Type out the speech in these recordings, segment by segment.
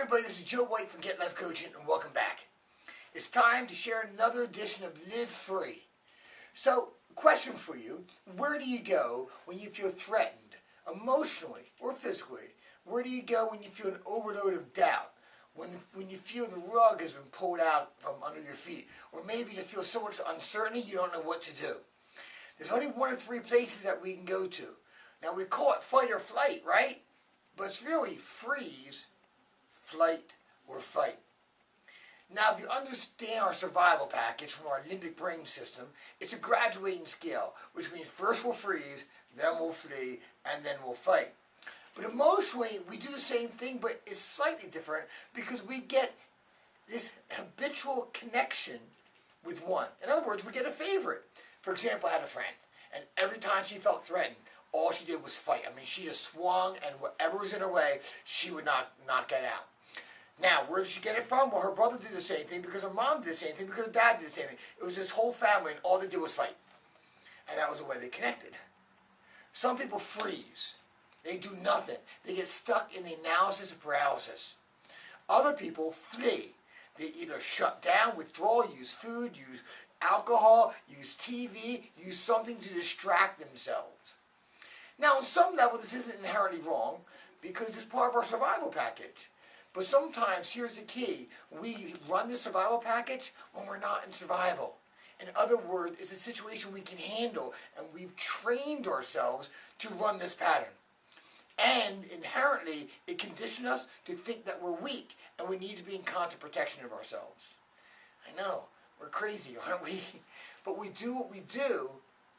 everybody, this is Joe White from Get Life Coaching, and welcome back. It's time to share another edition of Live Free. So, question for you, where do you go when you feel threatened, emotionally or physically? Where do you go when you feel an overload of doubt? When you feel the rug has been pulled out from under your feet? Or maybe you feel so much uncertainty you don't know what to do? There's only one of three places that we can go to. Now, we call it fight or flight, right? But it's really freeze, flight, or fight. Now, if you understand our survival package from our limbic brain system, it's a graduating scale, which means first we'll freeze, then we'll flee, and then we'll fight. But emotionally, we do the same thing, but it's slightly different because we get this habitual connection with one. In other words, we get a favorite. For example, I had a friend, and every time she felt threatened, all she did was fight. I mean, she just swung, and whatever was in her way, she would not get out. Now, where did she get it from? Well, her brother did the same thing because her mom did the same thing because her dad did the same thing. It was this whole family, and all they did was fight. And that was the way they connected. Some people freeze. They do nothing. They get stuck in the analysis of paralysis. Other people flee. They either shut down, withdraw, use food, use alcohol, use TV, use something to distract themselves. Now, on some level, this isn't inherently wrong because it's part of our survival package. But sometimes, here's the key, we run the survival package when we're not in survival. In other words, it's a situation we can handle, and we've trained ourselves to run this pattern. And inherently, it conditions us to think that we're weak, and we need to be in constant protection of ourselves. I know, we're crazy, aren't we? But we do what we do,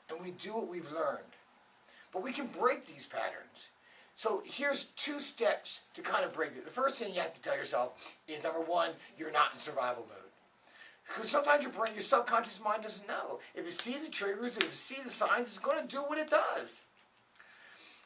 and we do what we've learned. But we can break these patterns. So here's 2 steps to kind of break it. The first thing you have to tell yourself is, number 1, you're not in survival mode. Because sometimes your brain, your subconscious mind doesn't know. If it sees the triggers, if it sees the signs, it's going to do what it does.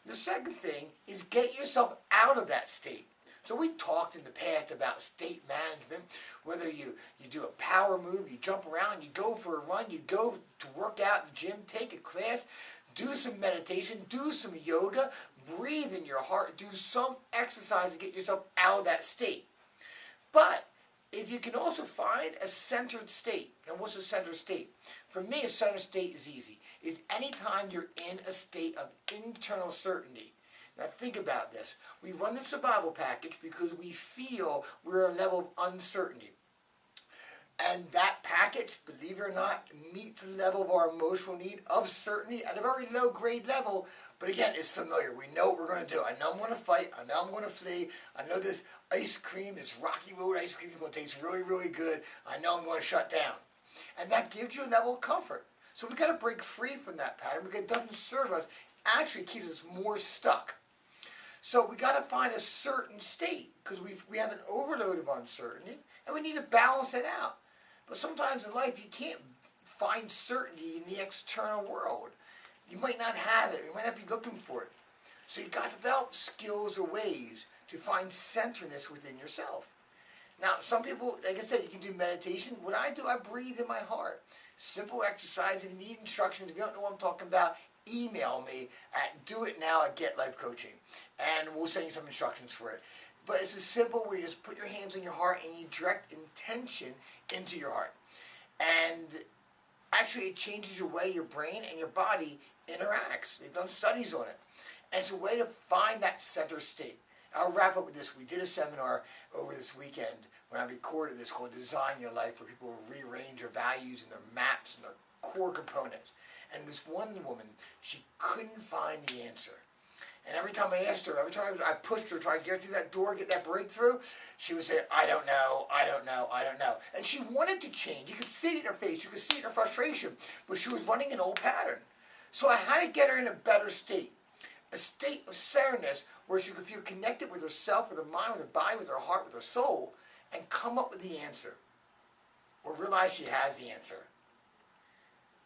The second thing is get yourself out of that state. So we talked in the past about state management, whether you do a power move, you jump around, you go for a run, you go to work out in the gym, take a class, do some meditation, do some yoga, breathe in your heart, do some exercise to get yourself out of that state. But if you can also find a centered state, and what's a centered state? For me, a centered state is easy. It's anytime you're in a state of internal certainty. Now think about this. We run the survival package because we feel we're at a level of uncertainty. And that package, believe it or not, meets the level of our emotional need of certainty at a very low grade level. But again, it's familiar. We know what we're going to do. I know I'm going to fight. I know I'm going to flee. I know this ice cream, this Rocky Road ice cream is going to taste really, really good. I know I'm going to shut down. And that gives you a level of comfort. So we've got to break free from that pattern because it doesn't serve us. Actually, it keeps us more stuck. So we got to find a certain state because we have an overload of uncertainty and we need to balance it out. But sometimes in life you can't find certainty in the external world. You might not have it. You might not be looking for it. So you've got to develop skills or ways to find centeredness within yourself. Now, some people, like I said, you can do meditation. What I do, I breathe in my heart. Simple exercise. If you need instructions, if you don't know what I'm talking about, email me at doitnow@GetLifeCoaching, and we'll send you some instructions for it. But it's a simple way. You just put your hands on your heart and you direct intention into your heart. And actually, it changes your way your brain and your body interacts. They've done studies on it. And it's a way to find that center state. I'll wrap up with this. We did a seminar over this weekend when I recorded this called Design Your Life, where people will rearrange their values and their maps and their core components. And this one woman, she couldn't find the answer. And every time I asked her, every time I pushed her, trying to get her through that door, get that breakthrough, she would say, I don't know, I don't know, I don't know. And she wanted to change. You could see it in her face. You could see it in her frustration. But she was running an old pattern. So I had to get her in a better state. A state of centeredness where she could feel connected with herself, with her mind, with her body, with her heart, with her soul, and come up with the answer. Or realize she has the answer.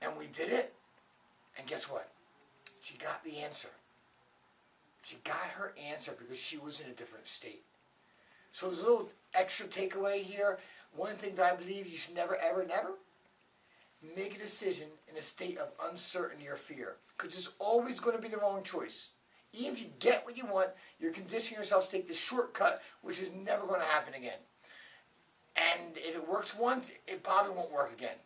And we did it. And guess what? She got the answer. She got her answer because she was in a different state. So there's a little extra takeaway here. One of the things I believe you should never, ever, never make a decision in a state of uncertainty or fear. Because it's always going to be the wrong choice. Even if you get what you want, you're conditioning yourself to take the shortcut, which is never going to happen again. And if it works once, it probably won't work again.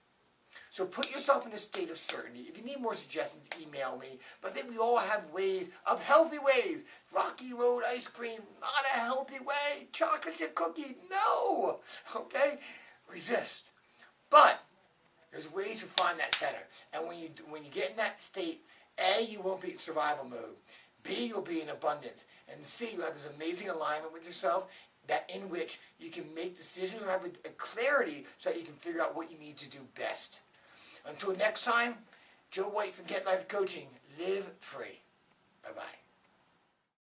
So put yourself in a state of certainty. If you need more suggestions, email me. But I think we all have ways, of healthy ways. Rocky Road ice cream, not a healthy way. Chocolate chip cookie, no. Okay? Resist. But there's ways to find that center. And when you get in that state, A, you won't be in survival mode. B, you'll be in abundance. And C, you have this amazing alignment with yourself that in which you can make decisions or have a clarity so that you can figure out what you need to do best. Until next time, Joe White from Get Life Coaching. Live free. Bye-bye.